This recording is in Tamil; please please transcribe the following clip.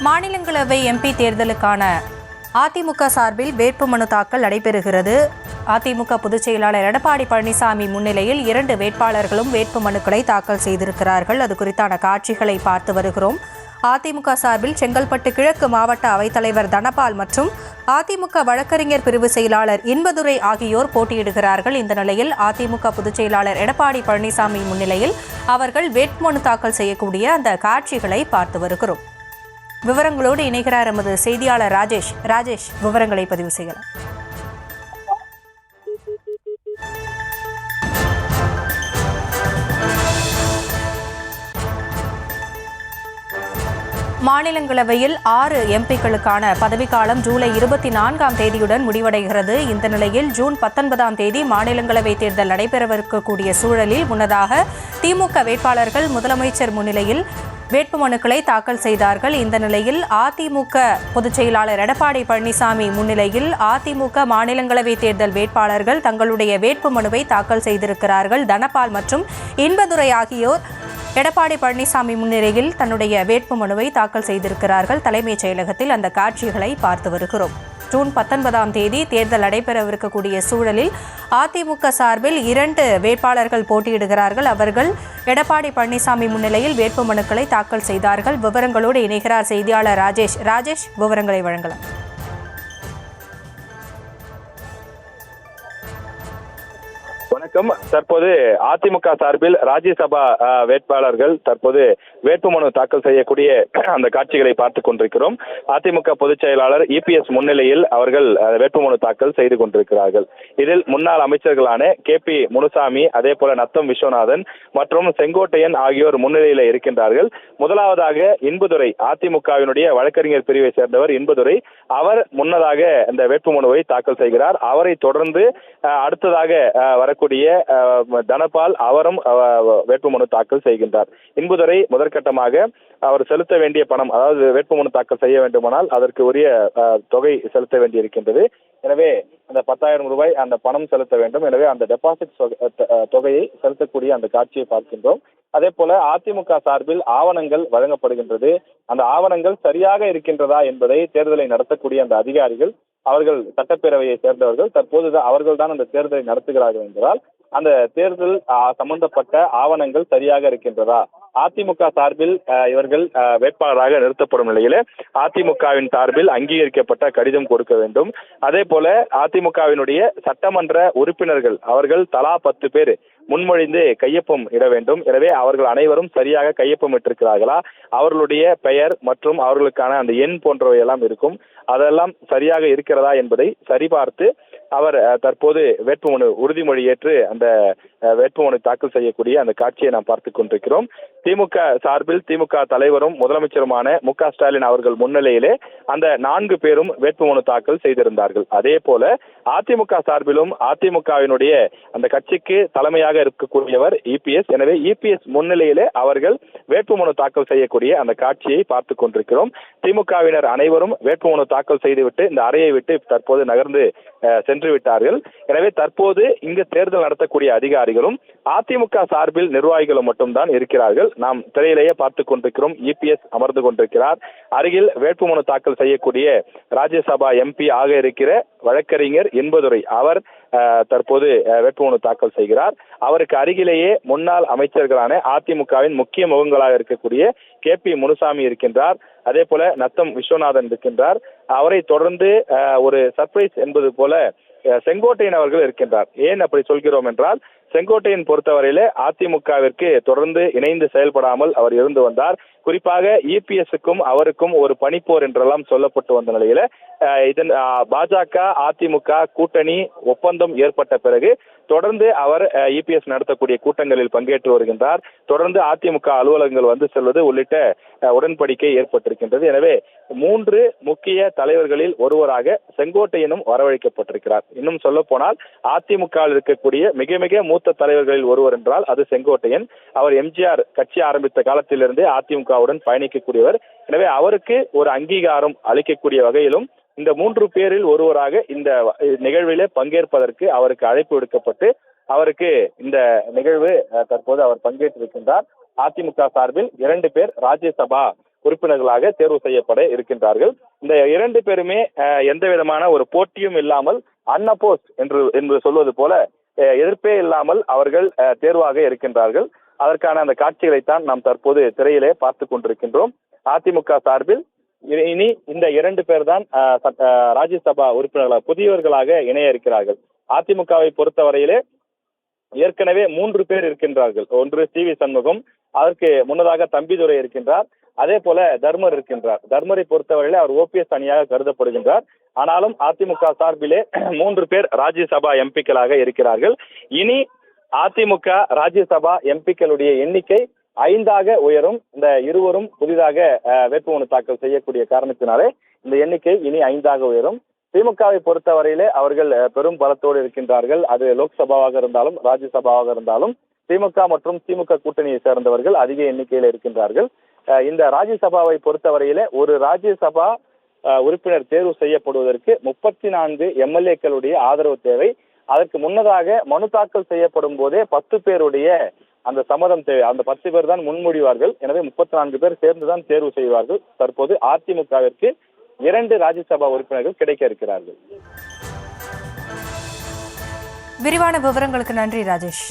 மாநிலங்களவை எம்பி தேர்தலுக்கான அதிமுக சார்பில் வேட்புமனு தாக்கல் நடைபெறுகிறது. அதிமுக பொதுச் செயலாளர் எடப்பாடி பழனிசாமி முன்னிலையில் 2 வேட்பாளர்களும் வேட்புமனுக்களை தாக்கல் செய்திருக்கிறார்கள். அது குறித்தான காட்சிகளை பார்த்து வருகிறோம். அதிமுக சார்பில் செங்கல்பட்டு கிழக்கு மாவட்ட அவைத்தலைவர் தனபால் மற்றும் அதிமுக வழக்கறிஞர் பிரிவு செயலாளர் இன்பதுரை ஆகியோர் போட்டியிடுகிறார்கள். இந்த நிலையில் அதிமுக பொதுச் செயலாளர் எடப்பாடி பழனிசாமி முன்னிலையில் அவர்கள் வேட்புமனு தாக்கல் செய்யக்கூடிய அந்த காட்சிகளை பார்த்து வருகிறோம். விவரங்களோடு இணைகிறார் எமது செய்தியாளர் ராஜேஷ். விவரங்களை பதிவு செய்யலாம். மாநிலங்களவையில் 6 எம்பிக்களுக்கான பதவிக்காலம் ஜூலை 24ஆம் தேதியுடன் முடிவடைகிறது. இந்த நிலையில் ஜூன் 19ஆம் தேதி மாநிலங்களவை தேர்தல் நடைபெறவிருக்கக்கூடிய சூழலில் முன்னதாக திமுக வேட்பாளர்கள் முதலமைச்சர் முன்னிலையில் வேட்புமனுக்களை தாக்கல் செய்தார்கள். இந்த நிலையில் அதிமுக பொதுச் செயலாளர் எடப்பாடி பழனிசாமி முன்னிலையில் அதிமுக மாநிலங்களவை தேர்தல் வேட்பாளர்கள் தங்களுடைய வேட்புமனுவை தாக்கல் செய்திருக்கிறார்கள். தனபால் மற்றும் இன்பதுரை ஆகியோர் எடப்பாடி பழனிசாமி முன்னிலையில் தன்னுடைய வேட்புமனுவை தாக்கல் செய்திருக்கிறார்கள். தலைமைச் செயலகத்தில் அந்த காட்சிகளை பார்த்து வருகிறோம். ஜூன் 19ஆம் தேதி தேர்தல் நடைபெறவிருக்கக்கூடிய சூழலில் அதிமுக சார்பில் 2 வேட்பாளர்கள் போட்டியிடுகிறார்கள். அவர்கள் எடப்பாடி பழனிசாமி முன்னிலையில் வேட்புமனுக்களை தாக்கல் செய்தார்கள். விவரங்களோடு இணைகிறார் செய்தியாளர் ராஜேஷ். விவரங்களை வழங்கலாம். வணக்கம். தற்போது அதிமுக சார்பில் ராஜ்யசபா வேட்பாளர்கள் தற்போது வேட்புமனு தாக்கல் செய்யக்கூடிய அந்த காட்சிகளை பார்த்துக் கொண்டிருக்கிறோம். அதிமுக பொதுச் செயலாளர் இபிஎஸ் முன்னிலையில் அவர்கள் வேட்புமனு தாக்கல் செய்து கொண்டிருக்கிறார்கள். இதில் முன்னாள் அமைச்சர்களான KP முனுசாமி, அதே போல நத்தம் விஸ்வநாதன் மற்றும் செங்கோட்டையன் ஆகியோர் முன்னிலையில் இருக்கின்றார்கள். முதலாவதாக இன்பதுரை, அதிமுகவினுடைய வழக்கறிஞர் பிரிவை சேர்ந்தவர் இன்பதுரை, அவர் முன்னதாக இந்த வேட்புமனுவை தாக்கல் செய்கிறார். அவரை தொடர்ந்து அடுத்ததாக வரக்கூடிய தனபால் அவரும் வேட்புமனு தாக்கல் செய்கின்றார். இன்பதுரை முதற்கட்டமாக அவர் செலுத்த வேண்டிய பணம், அதாவது வேட்புமனு தாக்கல் செய்ய வேண்டுமானால் அதற்கு உரிய தொகை செலுத்த வேண்டியிருக்கின்றது. எனவே அந்த 10,000 ரூபாய் அந்த பணம் செலுத்த வேண்டும். எனவே அந்த டெபாசிட் தொகையை செலுத்தக்கூடிய அந்த காட்சியை பார்க்கின்றோம். அதே போல அதிமுக சார்பில் ஆவணங்கள் வழங்கப்படுகின்றது. அந்த ஆவணங்கள் சரியாக இருக்கின்றதா என்பதை தேர்தலை நடத்தக்கூடிய அந்த அதிகாரிகள், அவர்கள் சட்டப்பேரவையை சேர்ந்தவர்கள், தற்போது அவர்கள் தான் அந்த தேர்தலை நடத்துகிறார்கள் என்பதால் அந்த தேர்தல் சம்பந்தப்பட்ட ஆவணங்கள் சரியாக இருக்கின்றதா, அதிமுக சார்பில் இவர்கள் வேட்பாளராக நிறுத்தப்படும் நிலையில அதிமுகவின் சார்பில் அங்கீகரிக்கப்பட்ட கடிதம் கொடுக்க வேண்டும். அதே போல அதிமுகவினுடைய சட்டமன்ற உறுப்பினர்கள் அவர்கள் தலா 10 பேர் முன்மொழிந்து கையொப்பம் இட வேண்டும். எனவே அவர்கள் அனைவரும் சரியாக கையொப்பம் இட்டிருக்கிறார்களா, அவர்களுடைய பெயர் மற்றும் அவர்களுக்கான அந்த எண் போன்றவை எல்லாம் இருக்கும், அதெல்லாம் சரியாக இருக்கிறதா என்பதை சரிபார்த்து அவர் தற்போது வேட்புமனு உறுதிமொழி ஏற்று அந்த வேட்புமனு தாக்கல் செய்யக்கூடிய அந்த காட்சியை நாம் பார்த்துக் கொண்டிருக்கிறோம். திமுக சார்பில் திமுக தலைவரும் முதலமைச்சருமான மு.க. ஸ்டாலின் அவர்கள் முன்னிலையிலே அந்த 4 பேரும் வேட்புமனு தாக்கல் செய்திருந்தார்கள். அதே போல அதிமுக சார்பிலும் அதிமுகவினுடைய அந்த கட்சிக்கு தலைமையாக இருக்கக்கூடியவர் இபிஎஸ். எனவே இபிஎஸ் முன்னிலையிலே அவர்கள் வேட்புமனு தாக்கல் செய்யக்கூடிய அந்த காட்சியை பார்த்துக் கொண்டிருக்கிறோம். திமுகவினர் அனைவரும் வேட்புமனு தாக்கல் செய்துவிட்டு இந்த அறையை விட்டு தற்போது நகர்ந்து சென்று விட்டார்கள். எனவே தற்போது இங்கு தேர்தல் நடத்தக்கூடிய அதிகாரிகளும் அதிமுக சார்பில் நிர்வாகிகளும் மட்டும்தான் இருக்கிறார்கள். நாம் திரையிலேயே பார்த்துக் கொண்டிருக்கிறோம். இபிஎஸ் அமர்ந்து கொண்டிருக்கிறார். அருகில் வேட்புமனு தாக்கல் செய்யக்கூடிய ராஜ்யசபா எம்பி ஆக இருக்கிற வழக்கறிஞர் இன்பதுரை, அவர் தற்போது வேட்புமனு தாக்கல் செய்கிறார். அவருக்கு அருகிலேயே முன்னாள் அமைச்சர்களான அதிமுகவின் முக்கிய முகங்களாக இருக்கக்கூடிய KP முனுசாமி இருக்கின்றார். அதே போல நத்தம் விஸ்வநாதன் இருக்கின்றார். அவரை தொடர்ந்து ஒரு சர்ப்ரைஸ் என்பது போல செங்கோட்டையன் அவர்கள் இருக்கின்றார். ஏன் அப்படி சொல்கிறோம் என்றால், செங்கோட்டையன் பொறுத்தவரையிலே அதிமுகவிற்கு தொடர்ந்து இணைந்து செயல்படாமல் அவர் இருந்து வந்தார். குறிப்பாக இபிஎஸ்க்கும் அவருக்கும் ஒரு பனிப்போர் என்றெல்லாம் சொல்லப்பட்டு வந்த நிலையில இதன் பாஜக அதிமுக கூட்டணி ஒப்பந்தம் ஏற்பட்ட பிறகு தொடர்ந்து அவர் இபிஎஸ் நடத்தக்கூடிய கூட்டங்களில் பங்கேற்று வருகின்றார். தொடர்ந்து அதிமுக அலுவலகங்கள் வந்து செல்வது உள்ளிட்ட உடன்படிக்கை ஏற்பட்டிருக்கின்றது. எனவே 3 முக்கிய தலைவர்களில் ஒருவராக செங்கோட்டையனும் வரவழைக்கப்பட்டிருக்கிறார். இன்னும் சொல்ல போனால் அதிமுகவில் இருக்கக்கூடிய மிக மிக மூத்த தலைவர்களில் ஒருவர் என்றால் அது செங்கோட்டையன். அவர் எம்ஜிஆர் கட்சி ஆரம்பித்த காலத்திலிருந்தே அதிமுகவுடன் பயணிக்கக்கூடியவர். எனவே அவருக்கு ஒரு அங்கீகாரம் அளிக்கக்கூடிய வகையிலும் இந்த 3 பேரில் ஒருவராக இந்த நிகழ்விலே பங்கேற்பதற்கு அவருக்கு அழைப்பு விடுக்கப்பட்டு அவருக்கு இந்த நிகழ்வு தற்போது அவர் பங்கேற்றிருக்கின்றார். அதிமுக சார்பில் 2 பேர் ராஜ்யசபா உறுப்பினர்களாக தேர்வு செய்யப்பட இருக்கின்றார்கள். இந்த 2 பேருமே எந்த விதமான ஒரு போட்டியும் இல்லாமல் அன்அப்போஸ்ட் என்று சொல்வது போல எதிர்ப்பே இல்லாமல் அவர்கள் தேர்வாக இருக்கின்றார்கள். அதற்கான அந்த காட்சிகளைத்தான் நாம் தற்போது திரையிலே பார்த்து கொண்டிருக்கின்றோம். அதிமுக சார்பில் இனி இந்த 2 பேர் தான் ராஜ்யசபா உறுப்பினர்களாக புதியவர்களாக இணைய இருக்கிறார்கள். அதிமுகவை பொறுத்தவரையிலே ஏற்கனவே 3 பேர் இருக்கின்றார்கள். ஒன்று சி.வி. சண்முகம், அதற்கு முன்னதாக தம்பிதுரை இருக்கின்றார், அதே போல தர்மர் இருக்கின்றார். தர்மரை பொறுத்தவரையிலே அவர் ஓபிஎஸ் அணியாக கருதப்படுகின்றார். ஆனாலும் அதிமுக சார்பிலே 3 பேர் ராஜ்யசபா எம்பிக்களாக இருக்கிறார்கள். இனி அதிமுக ராஜ்யசபா எம்பிக்களுடைய எண்ணிக்கை 5ஆக உயரும். இந்த இருவரும் புதிதாக வேட்புமனு தாக்கல் செய்யக்கூடிய காரணத்தினாலே இந்த எண்ணிக்கை இனி 5ஆக உயரும். திமுகவை பொறுத்தவரையிலே அவர்கள் பெரும் பலத்தோடு இருக்கின்றார்கள். அது லோக்சபாவாக இருந்தாலும் ராஜ்யசபாவாக இருந்தாலும் திமுக மற்றும் திமுக கூட்டணியை சேர்ந்தவர்கள் அதிக எண்ணிக்கையில் இருக்கின்றார்கள். இந்த ராஜ்யசபாவை பொறுத்தவரையிலே ஒரு ராஜ்யசபா உறுப்பினர் தேர்வு செய்யப்படுவதற்கு 34 எம்எல்ஏக்களுடைய ஆதரவு தேவை. அதற்கு முன்னதாக மனு தாக்கல் செய்யப்படும் போதே 10 பேருடைய அந்த சம்மதம் தேவை. அந்த 10 பேர் தான் முன்மொழிவார்கள். எனவே 34 பேர் சேர்ந்துதான் தேர்வு செய்வார்கள். தற்போது அதிமுகவிற்கு 2 ராஜ்யசபா உறுப்பினர்கள் கிடைக்க இருக்கிறார்கள். விரிவான விவரங்களுக்கு நன்றி ராஜேஷ்.